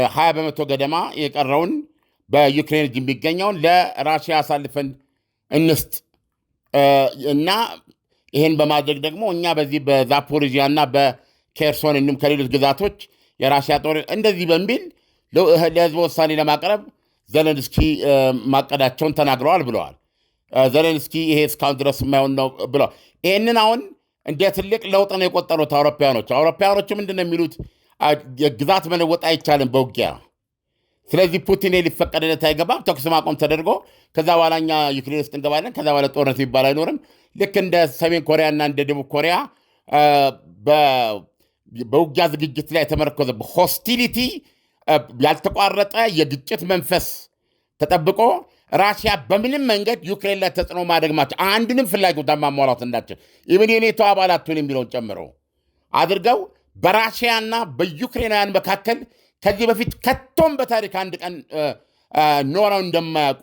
20 በመቶ ገደማ የቀረውን በዩክሬን እጅ የሚገኘውን ለራሽያ አሳልፈን እንስጥ እና ይህን በማድረግ ደግሞ እኛ በዚህ በዛፖሪዥያ እና በኬርሶን እንዲሁም ከሌሎች ግዛቶች የራሽያ ጦር እንደዚህ በሚል ለህዝበ ውሳኔ ለማቅረብ ዘለንስኪ ማቀዳቸውን ተናግረዋል ብለዋል። ዘለንስኪ ይሄ እስካሁን ድረስ የማይሆን ነው ብለዋል። ይህንን አሁን እንደ ትልቅ ለውጥ ነው የቆጠሩት አውሮፓውያኖቹ ምንድን ነው የሚሉት? ግዛት መለወጥ አይቻልም በውጊያ። ስለዚህ ፑቲን ሊፈቀድለት አይገባም። ተኩስ ማቆም ተደርጎ ከዛ በኋላ እኛ ዩክሬን ውስጥ እንገባለን። ከዛ በኋላ ጦርነት የሚባል አይኖርም። ልክ እንደ ሰሜን ኮሪያና እንደ ደቡብ ኮሪያ በውጊያ ዝግጅት ላይ የተመረኮዘ ሆስቲሊቲ ያልተቋረጠ የግጭት መንፈስ ተጠብቆ ራሽያ በምንም መንገድ ዩክሬን ላይ ተጽዕኖ ማድረግ ማቸው አንድንም ፍላጎት ማሟላት እንዳቸው ኢቨን የኔቶ አባላቱን የሚለውን ጨምሮ አድርገው በራሽያና በዩክሬናውያን መካከል ከዚህ በፊት ከቶም በታሪክ አንድ ቀን ኖረው እንደማያውቁ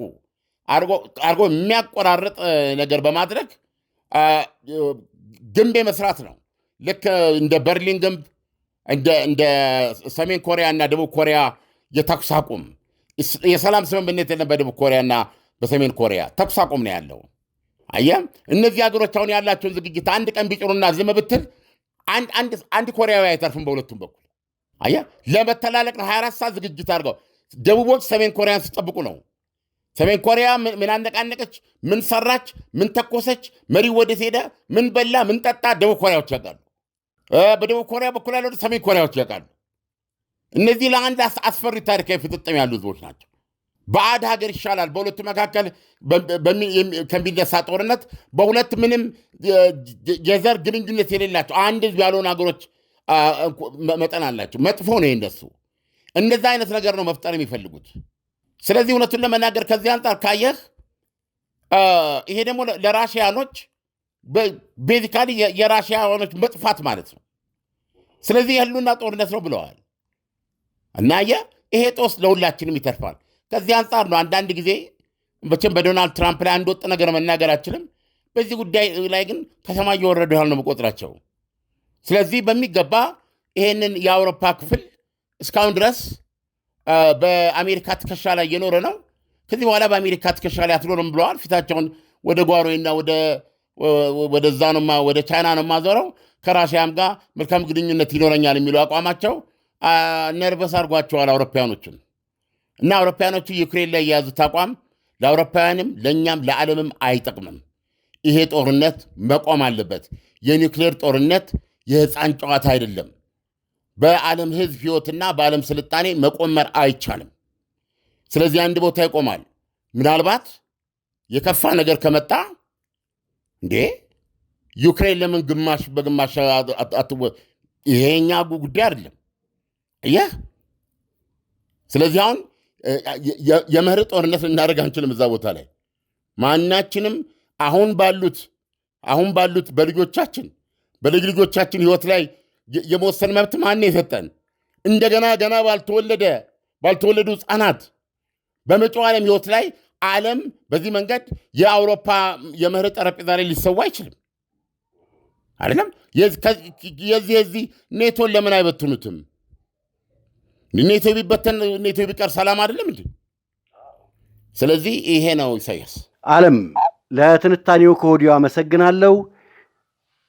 አድርጎ የሚያቆራርጥ ነገር በማድረግ ግንብ መስራት ነው። ልክ እንደ በርሊን ግንብ እንደ ሰሜን ኮሪያ እና ደቡብ ኮሪያ የተኩስ አቁም የሰላም ስምምነት የለም። በደቡብ ኮሪያና በሰሜን ኮሪያ ተኩስ አቁም ነው ያለው። አየህ፣ እነዚህ ሀገሮች አሁን ያላቸውን ዝግጅት አንድ ቀን ቢጭሩና ዝም ብትል አንድ ኮሪያዊ አይተርፍም በሁለቱም በኩል። አየህ፣ ለመተላለቅ ነው 24 ሰዓት ዝግጅት አድርገው ደቡቦች ሰሜን ኮሪያን ሲጠብቁ ነው። ሰሜን ኮሪያ ምን አነቃነቀች፣ ምን ሰራች፣ ምን ተኮሰች፣ መሪ ወዴት ሄደ፣ ምን በላ፣ ምን ጠጣ፣ ደቡብ ኮሪያዎች ያውቃሉ። በደቡብ ኮሪያ በኩል ያለው ሰሜን ኮሪያዎች ያውቃሉ። እነዚህ ለአንድ አስፈሪ ታሪካዊ ፍጥጥም ያሉ ህዝቦች ናቸው። ባዕድ ሀገር ይሻላል። በሁለቱ መካከል ከሚነሳ ጦርነት በሁለት ምንም የዘር ግንኙነት የሌላቸው አንድ ህዝብ ያልሆኑ ሀገሮች መጠን አላቸው። መጥፎ ነው እንደሱ። እንደዛ አይነት ነገር ነው መፍጠር የሚፈልጉት። ስለዚህ እውነቱን ለመናገር ከዚህ አንጻር ካየህ ይሄ ደግሞ ለራሽያኖች ቤዚካሊ የራሽያኖች መጥፋት ማለት ነው። ስለዚህ የህልውና ጦርነት ነው ብለዋል እና ይሄ ጦስ ለሁላችንም ይተርፋል። ከዚህ አንጻር ነው አንዳንድ ጊዜ በቸም በዶናልድ ትራምፕ ላይ አንድ ወጥ ነገር መናገር አችልም። በዚህ ጉዳይ ላይ ግን ከሰማይ የወረዱ ያህል ነው መቆጥራቸው። ስለዚህ በሚገባ ይሄንን የአውሮፓ ክፍል እስካሁን ድረስ በአሜሪካ ትከሻ ላይ እየኖረ ነው። ከዚህ በኋላ በአሜሪካ ትከሻ ላይ አትኖርም ብለዋል። ፊታቸውን ወደ ጓሮና ወደዛ ነው ወደ ቻይና ነው ማዞረው፣ ከራሽያም ጋር መልካም ግንኙነት ይኖረኛል የሚለው አቋማቸው ነርቨስ አድርጓቸዋል አውሮፓውያኖችን። እና አውሮፓውያኖቹ ዩክሬን ላይ የያዙት አቋም ለአውሮፓውያንም ለእኛም ለዓለምም አይጠቅምም። ይሄ ጦርነት መቆም አለበት። የኒውክሌር ጦርነት የሕፃን ጨዋታ አይደለም። በዓለም ሕዝብ ሕይወትና በዓለም ስልጣኔ መቆመር አይቻልም። ስለዚህ አንድ ቦታ ይቆማል። ምናልባት የከፋ ነገር ከመጣ እንዴ ዩክሬን ለምን ግማሽ በግማሽ ይሄኛ ጉዳይ አይደለም። ይህ ስለዚህ አሁን የምህረት ጦርነት ልናደርግ አንችልም። እዛ ቦታ ላይ ማናችንም አሁን ባሉት በልጆቻችን በልጅ ልጆቻችን ሕይወት ላይ የመወሰን መብት ማን የሰጠን? እንደገና ገና ባልተወለዱ ሕፃናት በመጪው ዓለም ሕይወት ላይ ዓለም በዚህ መንገድ የአውሮፓ የምህረት ጠረጴዛ ላይ ሊሰዋ አይችልም። አይደለም የዚህ ኔቶን ለምን አይበትኑትም? ኔቶ ቢበተን ኔቶ ቢቀር ሰላም አይደለም እንዴ? ስለዚህ ይሄ ነው ኢሳያስ። ዓለም ለትንታኔው ከወዲሁ አመሰግናለሁ።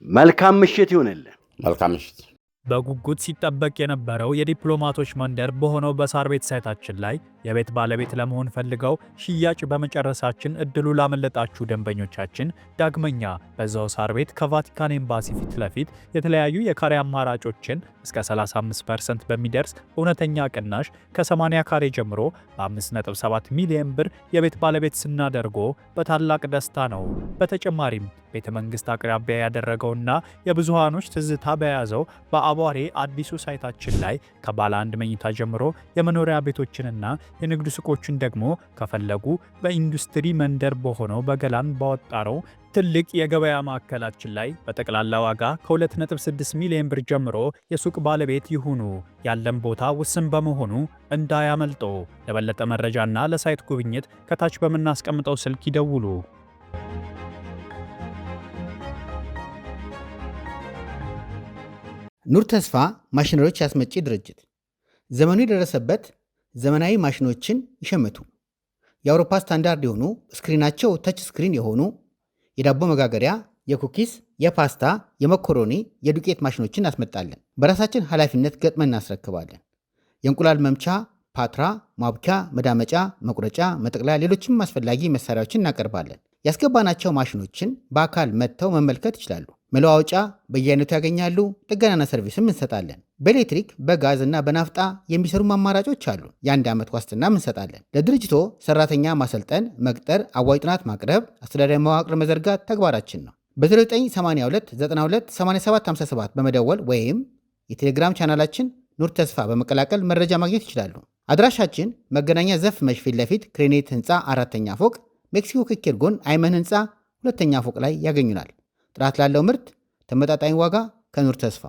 መልካም ምሽት ይሆንልን። መልካም ምሽት። በጉጉት ሲጠበቅ የነበረው የዲፕሎማቶች መንደር በሆነው በሳር ቤት ሳይታችን ላይ የቤት ባለቤት ለመሆን ፈልገው ሽያጭ በመጨረሳችን እድሉ ላመለጣችሁ ደንበኞቻችን ዳግመኛ በዛው ሳር ቤት ከቫቲካን ኤምባሲ ፊት ለፊት የተለያዩ የካሬ አማራጮችን እስከ 35% በሚደርስ እውነተኛ ቅናሽ ከ80 ካሬ ጀምሮ በ5.7 ሚሊዮን ብር የቤት ባለቤት ስናደርጎ በታላቅ ደስታ ነው። በተጨማሪም ቤተ መንግስት አቅራቢያ ያደረገውና የብዙሃኖች ትዝታ በያዘው በአቧሬ አዲሱ ሳይታችን ላይ ከባለ አንድ መኝታ ጀምሮ የመኖሪያ ቤቶችንና የንግድ ሱቆችን ደግሞ ከፈለጉ በኢንዱስትሪ መንደር በሆነው በገላን ባወጣረው ትልቅ የገበያ ማዕከላችን ላይ በጠቅላላ ዋጋ ከ2.6 ሚሊዮን ብር ጀምሮ የሱቅ ባለቤት ይሁኑ። ያለን ቦታ ውስን በመሆኑ እንዳያመልጦ። ለበለጠ መረጃና ለሳይት ጉብኝት ከታች በምናስቀምጠው ስልክ ይደውሉ። ኑር ተስፋ ማሽነሪዎች ያስመጪ ድርጅት ዘመኑ የደረሰበት ዘመናዊ ማሽኖችን ይሸምቱ። የአውሮፓ ስታንዳርድ የሆኑ ስክሪናቸው ተች ስክሪን የሆኑ የዳቦ መጋገሪያ፣ የኩኪስ፣ የፓስታ፣ የመኮሮኒ፣ የዱቄት ማሽኖችን እናስመጣለን። በራሳችን ኃላፊነት ገጥመን እናስረክባለን። የእንቁላል መምቻ፣ ፓትራ፣ ማቡኪያ፣ መዳመጫ፣ መቁረጫ፣ መጠቅለያ፣ ሌሎችም አስፈላጊ መሳሪያዎችን እናቀርባለን። ያስገባናቸው ማሽኖችን በአካል መጥተው መመልከት ይችላሉ። መለዋወጫ በየአይነቱ ያገኛሉ። ጥገናና ሰርቪስም እንሰጣለን። በኤሌክትሪክ በጋዝ እና በናፍጣ የሚሰሩ አማራጮች አሉ። የ1 ዓመት ዋስትናም እንሰጣለን። ለድርጅቶ ሰራተኛ ማሰልጠን፣ መቅጠር፣ አዋጭ ጥናት ማቅረብ፣ አስተዳደራዊ መዋቅር መዘርጋት ተግባራችን ነው። በ0982 92 8757 በመደወል ወይም የቴሌግራም ቻናላችን ኑር ተስፋ በመቀላቀል መረጃ ማግኘት ይችላሉ። አድራሻችን መገናኛ ዘፍ መሽ ፊት ለፊት ክሬኔት ህንፃ 4ኛ ፎቅ፣ ሜክሲኮ ክኬር ጎን አይመን ህንፃ 2ኛ ፎቅ ላይ ያገኙናል። ጥራት ላለው ምርት ተመጣጣኝ ዋጋ ከኑር ተስፋ።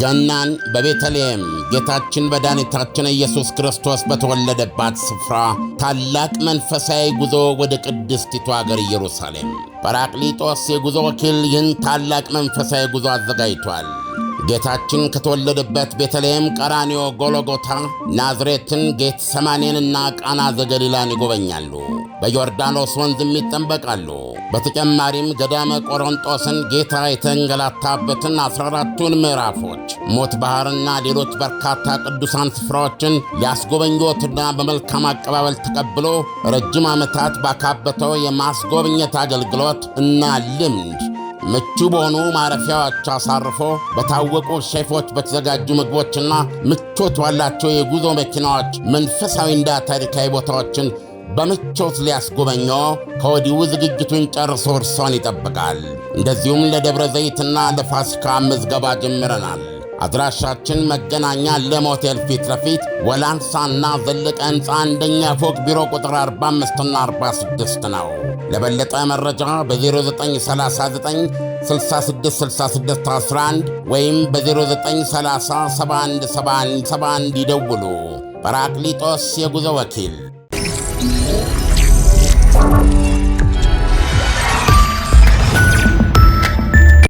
ገናን በቤተልሔም ጌታችን መድኃኒታችን ኢየሱስ ክርስቶስ በተወለደባት ስፍራ ታላቅ መንፈሳዊ ጉዞ ወደ ቅድስቲቱ አገር ኢየሩሳሌም ጰራቅሊጦስ የጉዞ ወኪል ይህን ታላቅ መንፈሳዊ ጉዞ አዘጋጅቷል። ጌታችን ከተወለደበት ቤተልሔም፣ ቀራንዮ፣ ጎልጎታ፣ ናዝሬትን፣ ጌት ሰማኔንና ቃና ዘገሊላን ይጎበኛሉ። በዮርዳኖስ ወንዝም ይጠንበቃሉ። በተጨማሪም ገዳመ ቆሮንጦስን ጌታ የተንገላታበትን 14ቱን ምዕራፎች፣ ሞት ባሕርና ሌሎች በርካታ ቅዱሳን ስፍራዎችን ሊያስጎበኞትና በመልካም አቀባበል ተቀብሎ ረጅም ዓመታት ባካበተው የማስጎብኘት አገልግሎት እና ልምድ ምቹ በሆኑ ማረፊያዎች አሳርፎ በታወቁ ሼፎች በተዘጋጁ ምግቦችና ምቾት ባላቸው የጉዞ መኪናዎች መንፈሳዊና ታሪካዊ ቦታዎችን በምቾት ሊያስጎበኞ ከወዲሁ ዝግጅቱን ጨርሶ እርሶን ይጠብቃል። እንደዚሁም ለደብረ ዘይትና ለፋሲካ ምዝገባ ጀምረናል። አድራሻችን መገናኛ ለሞቴል ፊት ለፊት ወላንሳና ዘለቀ ሕንፃ አንደኛ ፎቅ ቢሮ ቁጥር 45 እና 46 ነው። ለበለጠ መረጃ በ0939 666611 ወይም በ0930 717171 ይደውሉ። ጰራቅሊጦስ የጉዞ ወኪል